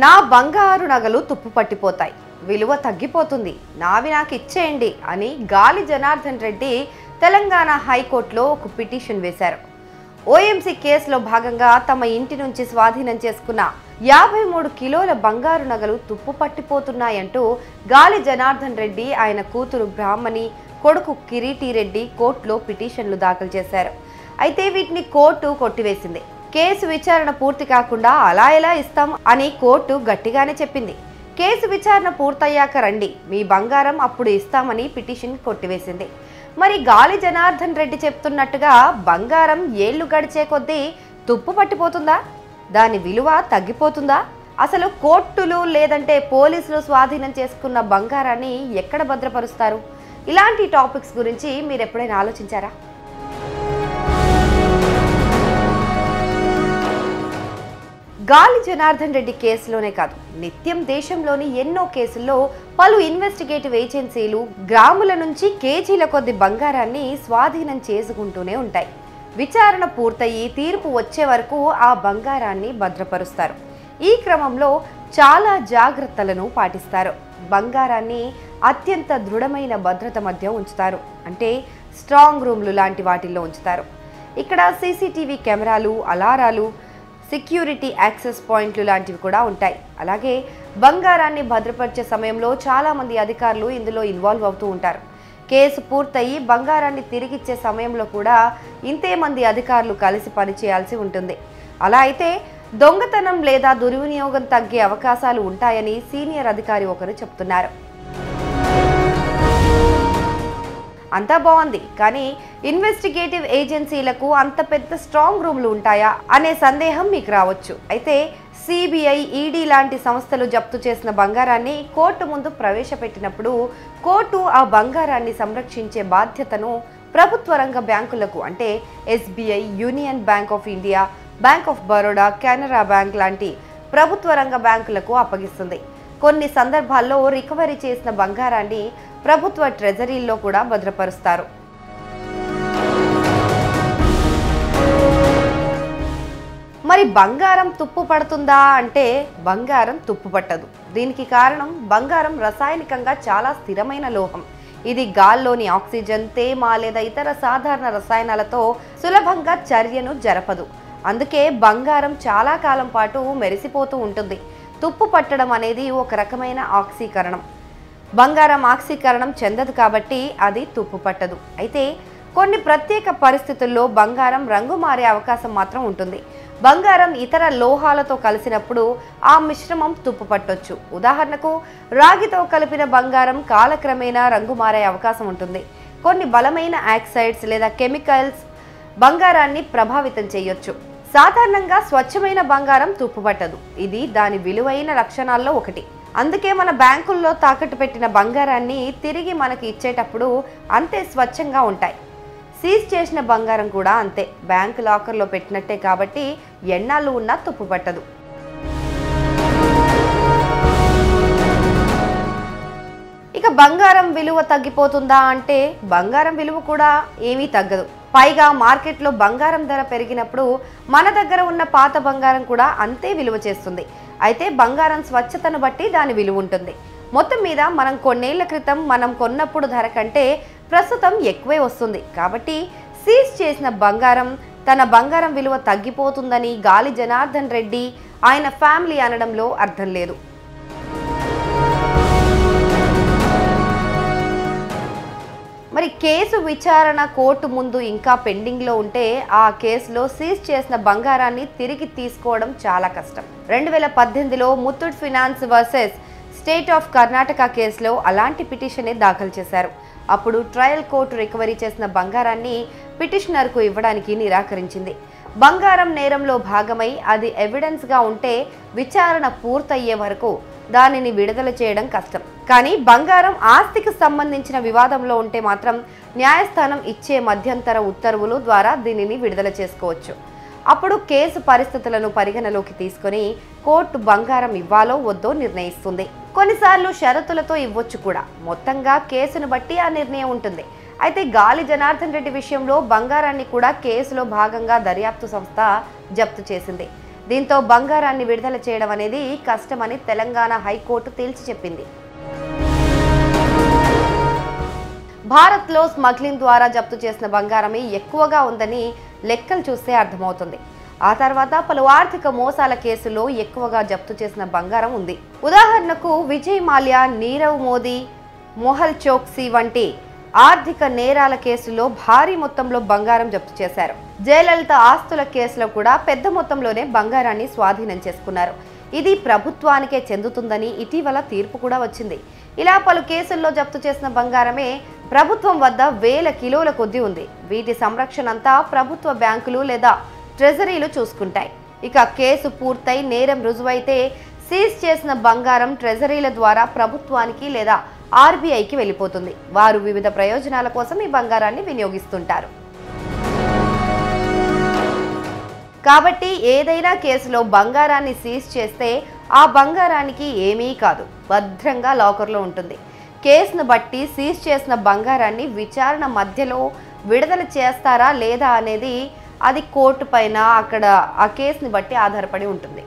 నా బంగారు నగలు తుప్పు పట్టిపోతాయి, విలువ తగ్గిపోతుంది, నావి నాకు ఇచ్చేయండి అని గాలి జనార్దన్ రెడ్డి తెలంగాణ హైకోర్టులో ఒక పిటిషన్ వేశారు. ఓఎంసీ కేసులో భాగంగా తమ ఇంటి నుంచి స్వాధీనం చేసుకున్న 53 కిలోల బంగారు నగలు తుప్పు పట్టిపోతున్నాయంటూ గాలి జనార్దన్ రెడ్డి, ఆయన కూతురు బ్రాహ్మణి, కొడుకు కిరీటి రెడ్డి కోర్టులో పిటిషన్లు దాఖలు చేశారు. అయితే వీటిని కోర్టు కొట్టివేసింది. కేసు విచారణ పూర్తి కాకుండా అలా ఎలా ఇస్తాం అని కోర్టు గట్టిగానే చెప్పింది. కేసు విచారణ పూర్తయ్యాక రండి, మీ బంగారం అప్పుడు ఇస్తామని పిటిషన్ కొట్టివేసింది. మరి గాలి జనార్దన్ రెడ్డి చెప్తున్నట్టుగా బంగారం ఏళ్లు గడిచే కొద్దీ తుప్పు పట్టిపోతుందా? దాని విలువ తగ్గిపోతుందా? అసలు కోర్టులు లేదంటే పోలీసులు స్వాధీనం చేసుకున్న బంగారాన్ని ఎక్కడ భద్రపరుస్తారు? ఇలాంటి టాపిక్స్ గురించి మీరు ఎప్పుడైనా ఆలోచించారా? గాలి జనార్దన్ రెడ్డి కేసులోనే కాదు, నిత్యం దేశంలోని ఎన్నో కేసుల్లో పలు ఇన్వెస్టిగేటివ్ ఏజెన్సీలు గ్రాముల నుంచి కేజీల కొద్ది బంగారాన్ని స్వాధీనం చేసుకుంటూనే ఉంటాయి. విచారణ పూర్తయి తీర్పు వచ్చే వరకు ఆ బంగారాన్ని భద్రపరుస్తారు. ఈ క్రమంలో చాలా జాగ్రత్తలను పాటిస్తారు. బంగారాన్ని అత్యంత దృఢమైన భద్రత మధ్య ఉంచుతారు. అంటే స్ట్రాంగ్ రూమ్లు లాంటి వాటిల్లో ఉంచుతారు. ఇక్కడ సీసీటీవీ కెమెరాలు, అలారాలు, సెక్యూరిటీ యాక్సెస్ పాయింట్లు లాంటివి కూడా ఉంటాయి. అలాగే బంగారాన్ని భద్రపరిచే సమయంలో చాలామంది అధికారులు ఇందులో ఇన్వాల్వ్ అవుతూ ఉంటారు. కేసు పూర్తయి బంగారాన్ని తిరిగిచ్చే సమయంలో కూడా ఇంతే మంది అధికారులు కలిసి పనిచేయాల్సి ఉంటుంది. అలా అయితే దొంగతనం లేదా దుర్వినియోగం తగ్గే అవకాశాలు ఉంటాయని సీనియర్ అధికారి ఒకరు చెప్తున్నారు. అంతా బాగుంది, కానీ ఇన్వెస్టిగేటివ్ ఏజెన్సీలకు అంత పెద్ద స్ట్రాంగ్ రూమ్లు ఉంటాయా అనే సందేహం మీకు రావచ్చు. అయితే సిబిఐ, ఈడీ లాంటి సంస్థలు జప్తు చేసిన బంగారాన్ని కోర్టు ముందు ప్రవేశపెట్టినప్పుడు కోర్టు ఆ బంగారాన్ని సంరక్షించే బాధ్యతను ప్రభుత్వ రంగ బ్యాంకులకు, అంటే SBI, union bank of India, bank of Baroda, Canara bank లాంటి ప్రభుత్వ రంగ బ్యాంకులకు అప్పగిస్తుంది. కొన్ని సందర్భాల్లో రికవరీ చేసిన బంగారాన్ని ప్రభుత్వ ట్రెజరీల్లో కూడా భద్రపరుస్తారు. మరి బంగారం తుప్పు పడుతుందా అంటే బంగారం తుప్పు పట్టదు. దీనికి కారణం బంగారం రసాయనికంగా చాలా స్థిరమైన లోహం. ఇది గాల్లోని ఆక్సిజన్, తేమ లేదా ఇతర సాధారణ రసాయనాలతో సులభంగా చర్యను జరపదు. అందుకే బంగారం చాలా కాలం పాటు మెరిసిపోతూ ఉంటుంది. తుప్పు పట్టడం అనేది ఒక రకమైన ఆక్సీకరణం. బంగారం ఆక్సీకరణం చెందదు కాబట్టి అది తుప్పు పట్టదు. అయితే కొన్ని ప్రత్యేక పరిస్థితుల్లో బంగారం రంగు మారే అవకాశం మాత్రం ఉంటుంది. బంగారం ఇతర లోహాలతో కలిసినప్పుడు ఆ మిశ్రమం తుప్పు పట్టొచ్చు. ఉదాహరణకు రాగితో కలిపిన బంగారం కాలక్రమేణా రంగు మారే అవకాశం ఉంటుంది. కొన్ని బలమైన ఆక్సైడ్స్ లేదా కెమికల్స్ బంగారాన్ని ప్రభావితం చేయొచ్చు. సాధారణంగా స్వచ్ఛమైన బంగారం తుప్పు పట్టదు. ఇది దాని విలువైన లక్షణాల్లో ఒకటి. అందుకే మన బ్యాంకుల్లో తాకట్టు పెట్టిన బంగారాన్ని తిరిగి మనకి ఇచ్చేటప్పుడు అంతే స్వచ్ఛంగా ఉంటాయి. సీజ్ చేసిన బంగారం కూడా అంతే, బ్యాంకు లాకర్లో పెట్టినట్టే కాబట్టి ఎన్నాళ్ళు ఉన్నా తుప్పు పట్టదు. ఇక బంగారం విలువ తగ్గిపోతుందా అంటే బంగారం విలువ కూడా ఏమీ తగ్గదు. పైగా మార్కెట్లో బంగారం ధర పెరిగినప్పుడు మన దగ్గర ఉన్న పాత బంగారం కూడా అంతే విలువ చేస్తుంది. అయితే బంగారం స్వచ్ఛతను బట్టి దాని విలువ ఉంటుంది. మొత్తం మీద మనం కొన్నేళ్ల క్రితం మనం కొన్నప్పుడు ధర కంటే ప్రస్తుతం ఎక్కువే వస్తుంది. కాబట్టి సీజ్ చేసిన బంగారం తన బంగారం విలువ తగ్గిపోతుందని గాలి జనార్దన్ రెడ్డి, ఆయన ఫ్యామిలీ అనడంలో అర్థం లేదు. మరి కేసు విచారణ కోర్టు ముందు ఇంకా పెండింగ్లో ఉంటే ఆ కేసులో సీజ్ చేసిన బంగారాన్ని తిరిగి తీసుకోవడం చాలా కష్టం. 2018లో Muthoot Finance versus state of Karnataka కేసులో అలాంటి పిటిషనే దాఖలు చేశారు. అప్పుడు ట్రయల్ కోర్టు రికవరీ చేసిన బంగారాన్ని పిటిషనర్కు ఇవ్వడానికి నిరాకరించింది. బంగారం నేరంలో భాగమై అది ఎవిడెన్స్గా ఉంటే విచారణ పూర్తయ్యే వరకు దానిని విడుదల చేయడం కష్టం. కానీ బంగారం ఆస్తికి సంబంధించిన వివాదంలో ఉంటే మాత్రం న్యాయస్థానం ఇచ్చే మధ్యంతర ఉత్తర్వులు ద్వారా దీనిని విడుదల చేసుకోవచ్చు. అప్పుడు కేసు పరిస్థితులను పరిగణలోకి తీసుకొని కోర్టు బంగారం ఇవ్వాలో వద్దో నిర్ణయిస్తుంది. కొన్నిసార్లు షరతులతో ఇవ్వచ్చు కూడా. మొత్తంగా కేసును బట్టి ఆ నిర్ణయం ఉంటుంది. అయితే గాలి జనార్దన్ రెడ్డి విషయంలో బంగారాన్ని కూడా కేసులో భాగంగా దర్యాప్తు సంస్థ జప్తు చేసింది. దీంతో బంగారాన్ని విడుదల చేయడం అనేది కష్టమని తెలంగాణ హైకోర్టు తేల్చి చెప్పింది. భారత్లో స్మగ్లింగ్ ద్వారా జప్తు చేసిన బంగారమే ఎక్కువగా ఉందని లెక్కలు చూస్తే అర్థమవుతుంది. ఆ తర్వాత పలు ఆర్థిక మోసాల కేసులో ఎక్కువగా జప్తు చేసిన బంగారం ఉంది. ఉదాహరణకు విజయ్ మాల్యా, నీరవ్ మోదీ, మొహల్ చోక్సీ వంటి ఆర్థిక నేరాల కేసులో భారీ మొత్తంలో బంగారం జప్తు చేశారు. జయలలిత ఆస్తుల కేసులో కూడా పెద్ద మొత్తంలోనే బంగారాన్ని స్వాధీనం చేసుకున్నారు. ఇది ప్రభుత్వానికే చెందుతుందని ఇటీవల తీర్పు కూడా వచ్చింది. ఇలా పలు కేసుల్లో జప్తు చేసిన బంగారమే ప్రభుత్వం వద్ద వేల కిలోల కొద్దీ ఉంది. వీటి సంరక్షణ అంతా ప్రభుత్వ బ్యాంకులు లేదా ట్రెజరీలు చూసుకుంటాయి. ఇక కేసు పూర్తయి నేరం రుజువైతే సీజ్ చేసిన బంగారం ట్రెజరీల ద్వారా ప్రభుత్వానికి లేదా ఆర్బీఐకి వెళ్ళిపోతుంది. వారు వివిధ ప్రయోజనాల కోసం ఈ బంగారాన్ని వినియోగిస్తుంటారు. కాబట్టి ఏదైనా కేసులో బంగారాన్ని సీజ్ చేస్తే ఆ బంగారానికి ఏమీ కాదు, భద్రంగా లాకర్లో ఉంటుంది. కేసును బట్టి సీజ్ చేసిన బంగారాన్ని విచారణ మధ్యలో విడుదల చేస్తారా లేదా అనేది అది కోర్టు పైన అక్కడ ఆ కేసుని బట్టి ఆధారపడి ఉంటుంది.